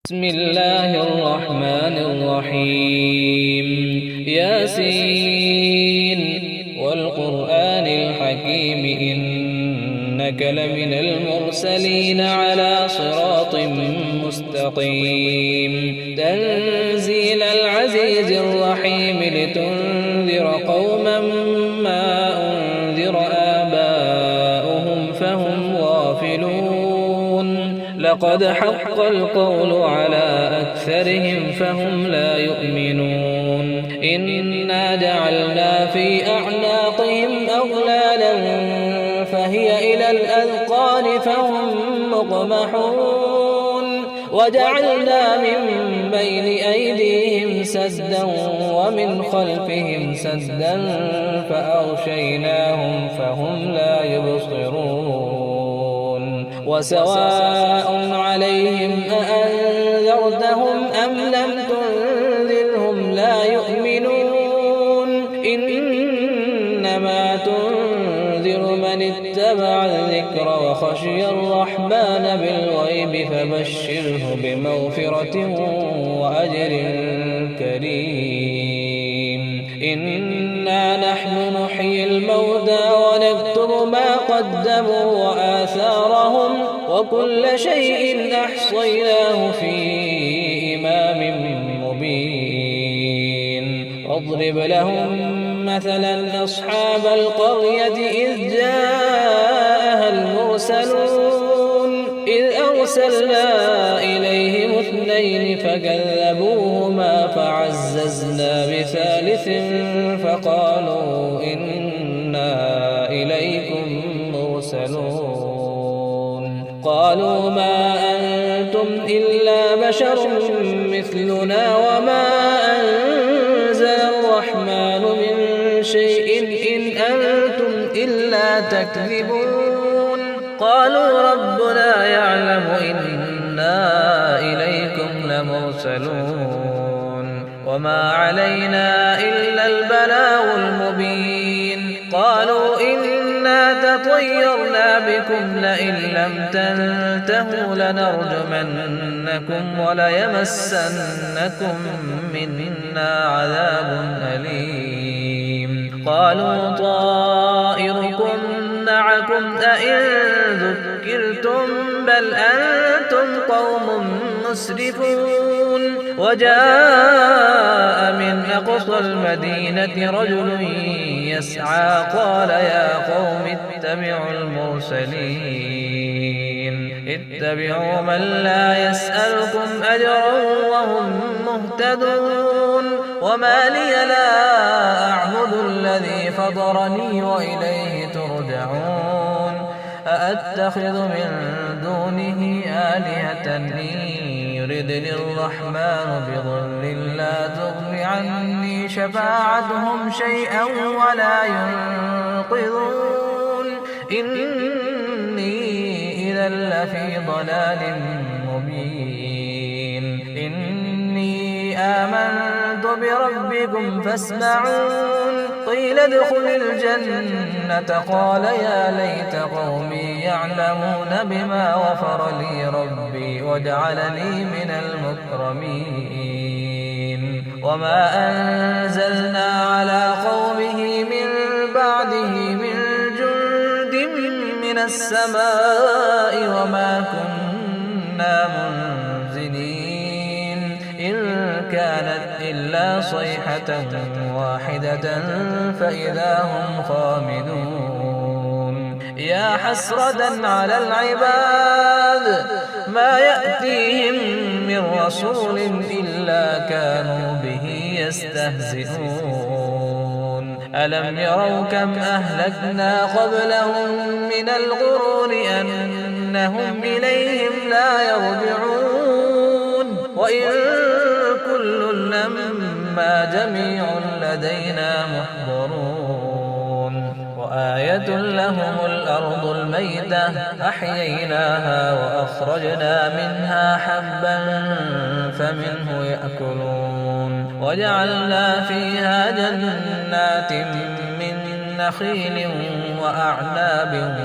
بسم الله الرحمن الرحيم ياسين والقرآن الحكيم إنك لمن المرسلين على صراط مستقيم تنزيل العزيز الرحيم لتنذر قوما ما أنذر آباؤهم فهم غافلون لقد حق القول على أكثرهم فهم لا يؤمنون إنا جعلنا في أعناقهم أغلالا فهي إلى الأذقان فهم مقمحون وجعلنا من بين أيديهم سدا ومن خلفهم سدا فأغشيناهم فهم لا يبصرون وسواء عليهم أأنذرتهم أم لم تنذرهم لا يؤمنون إنما تنذر من اتبع الذكر وخشي الرحمن بالغيب فبشره بمغفرة وأجر كريم إنا نحن نحيي الموتى ونكتب ما قدموا وآثارهم وكل شيء أحصيناه في إمام مبين واضرب لهم مثلا أصحاب القرية إذ جاءها المرسلون إذ أرسلنا إليهم اثنين فكذبوهما فعززنا بثالث فقالوا إنا إليكم مرسلون قالوا ما أنتم إلا بشر مثلنا وما أنزل الرحمن من شيء إن أنتم إلا تكذبون قالوا ربنا يعلم إنا إليكم لمرسلون وما علينا إلا البلاغ المبين قالوا إنا تطيرنا بكم لئن لم تنتهوا لنرجمنكم وليمسنكم منا عذاب أليم قالوا طائركم معكم أئن ذكرتم بل أنتم قوم مسرفون وجاء من أقصى المدينة رجل يسعى قال يا قوم اتبعوا المرسلين اتبعوا من لا يسألكم أجرا وهم مهتدون وما لي لا أعبد الذي فطرني وإليه ترجعون أأتخذ من دونه آلهة إن يردني الرحمن بضر لا تغن عني شفاعتهم شيئا ولا ينقذون إني إذا لفي ضلال مبين إني آمنت بربكم فاسمعون قيل ادخل الجنة قال يا ليت قومي يعلمون بما غفر لي ربي وجعلني من المكرمين وما أنزلنا على قومه من بعده من جند من السماء وما كنا منزلين إن كانت إلا صيحة واحدة فإذا هم خامدون يا حسرة على العباد ما يأتيهم من رسول إلا كانوا به يستهزئون ألم يروا كم أهلكنا قبلهم من القرون أنهم إليهم لا يرجعون وإن كل لما جميع لدينا محضرون وآية لهم الأرض الميتة أحييناها وأخرجنا منها حبا فمنه يأكلون وجعلنا فيها جنات من نخيل وأعناب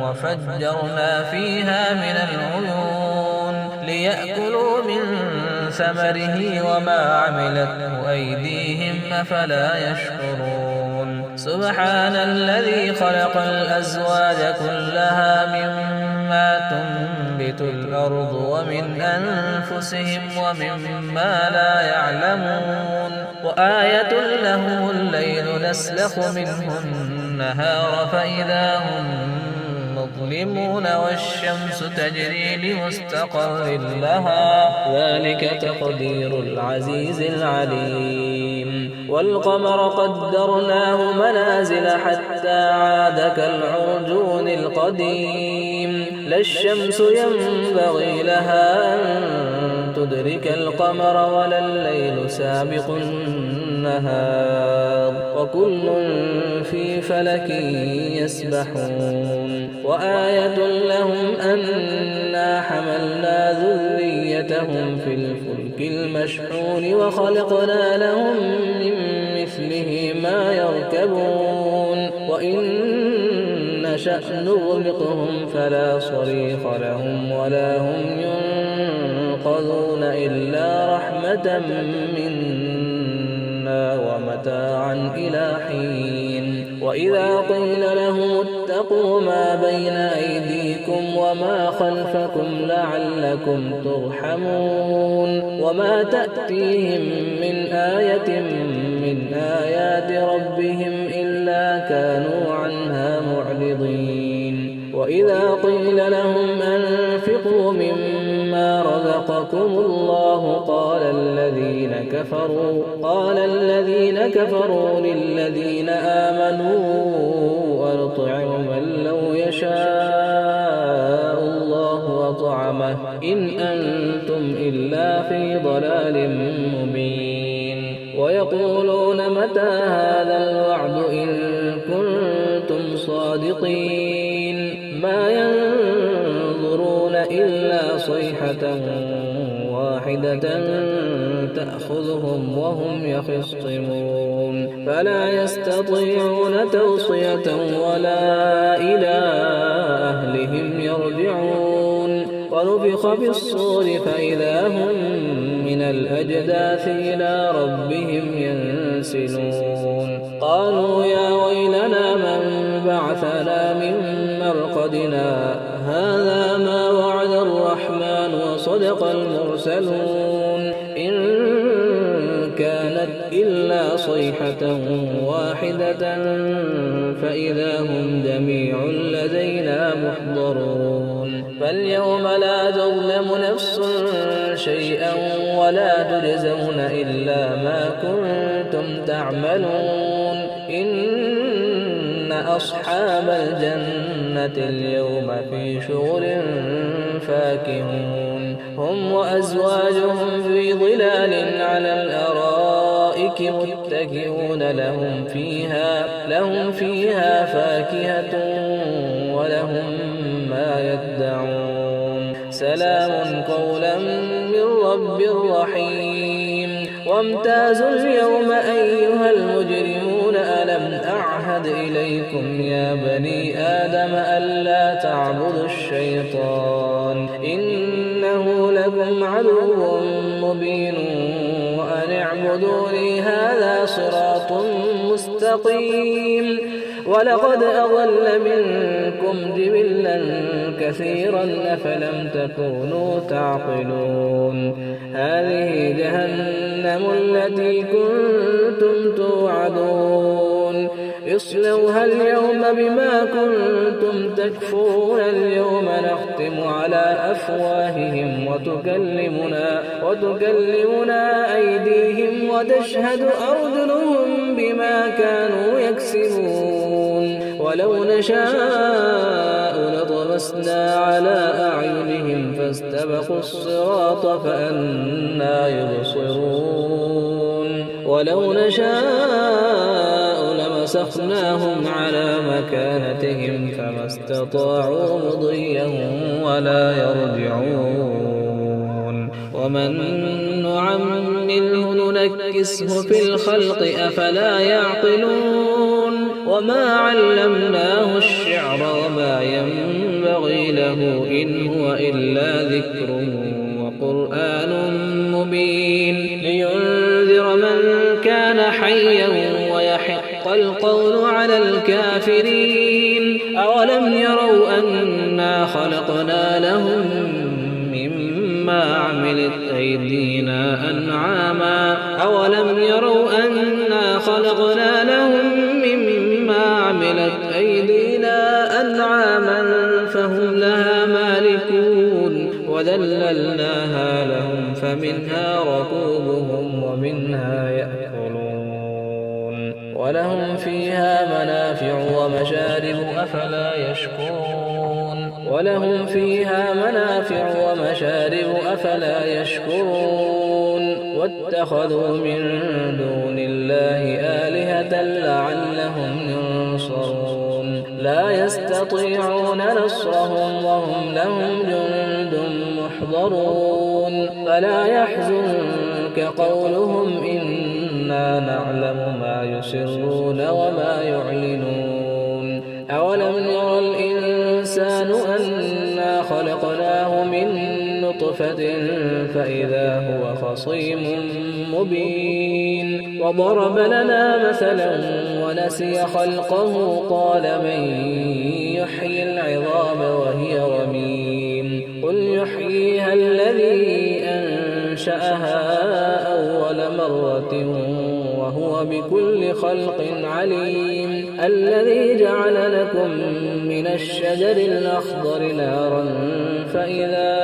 وفجرنا فيها من العيون ليأكلوا من ثمره وما عملته أيديهم أفلا يشكرون سبحان الذي خلق الأزواج كلها مما تنبت الأرض ومن أنفسهم ومما لا يعلمون وآية لهم الليل نسلخ منه النهار فإذا هم مظلمون والشمس تجري لمستقر لها ذلك تقدير العزيز العليم والقمر قدرناه منازل حتى عاد كالعرجون القديم لا الشمس ينبغي لها أن تدرك القمر ولا الليل سابق النهار وكل في فلك يسبحون وآية لهم أنا حملنا ذريتهم في الفلك المشحون وخلقنا لهم من مثله ما يركبون وإن نشأ نغرقهم فلا صريخ لهم ولا هم ينقذون إلا رحمة منا ومتاعا إلى حين وإذا قيل لهم اتقوا ما بين أيديكم وما خلفكم لعلكم ترحمون وما تأتيهم من آية من آيات ربهم إلا كانوا عنها معرضين وإذا قيل لهم أنفقوا مما رزقكم الله قال الذين كفروا للذين آمنوا أنطعم من لو يشاء الله أطعمه إن أنتم إلا في ضلال مبين ويقولون متى هذا الوعد إن كنتم صادقين ما ينظرون إلا صيحة واحدة تأخذهم وهم يخصمون فلا يستطيعون توصية ولا إلى أهلهم يرجعون ونفخ في الصور فإذا هم من الأجداث إلى ربهم ينسلون قالوا يا ويلنا من بعثنا من مرقدنا هذا ما وعد الرحمن وصدق المرسلون إن كانت إلا صيحة واحدة فإذا هم جميع لدينا محضرون فاليوم لا تظلم نفس شيئا ولا تجزون إلا ما كنتم تعملون إن أصحاب الجنة اليوم في شغل فاكهون هم وأزواجهم في ظلال على الأرائك متكئون لهم فيها فاكهة ولهم ما يدعون سلام قولا من رب رحيم وامتازوا اليوم أيها المجرمون ألم أعهد إليكم يا بني آدم ألا تعبدوا الشيطان إنه لكم عدو مبين وأن اعبدوني هذا صراط مستقيم ولقد أضل منكم جبلا كثيرا أفلم تكونوا تعقلون هذه جهنم التي كنتم توعدون اصلوها اليوم بما كنتم تكفرون اليوم نختم على أفواههم وتكلمنا أيديهم وتشهد أرجلهم بما كانوا يكسبون ولو نشاء لطمسنا على أعينهم فاستبقوا الصراط فأنى يبصرون ولو نشاء لمسخناهم على مكانتهم فما استطاعوا مضيا ولا يرجعون ومن نعمله ننكسه في الخلق أفلا يعقلون وما علمناه الشعر وما ينبغي له إن هو إلا ذكر مبين لينذر من كان حيا ويحق القول على الكافرين أولم يروا أنا خلقنا لهم مما عملت أيدينا أنعاما أولم يروا أنا خلقنا لهم مما عملت أيدينا أنعاما فهم لها مالكون وذللناها لهم فمنها ركوبهم ومنها يأكلون ولهم فيها منافع ومشارب أفلا يشكرون ولهم فيها منافع ومشارب أفلا يشكرون واتخذوا من دون الله آلهة لعلهم ينصرون لا يستطيعون نصرهم وهم لهم جند محضرون فلا يحزنك قولهم إنا نعلم ما يسرون وما يعلنون أولم ير الإنسان أنا خلقناه من نطفة فإذا هو خصيم مبين وضرب لنا مثلا ونسي خلقه قال من يحيي العظام وهي رميم قل يحييها الذي أنشأها أول مرة وهو بكل خلق عليم الذي جعل لكم من الشجر الأخضر نارا فإذا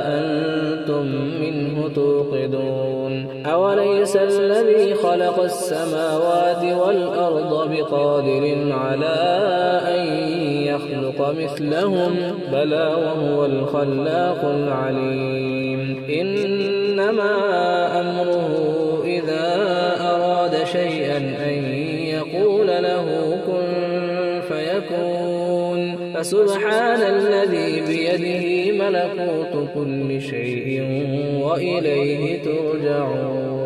أنتم منه توقدون أوليس الذي خلق السماوات والأرض بقادر على أن يخلق مثلهم بلى وهو الخلاق العليم إنما أمره إذا أراد شيئا أن يقول له كن فيكون فسبحان الذي بيده ملكوت كل شيء وإليه ترجعون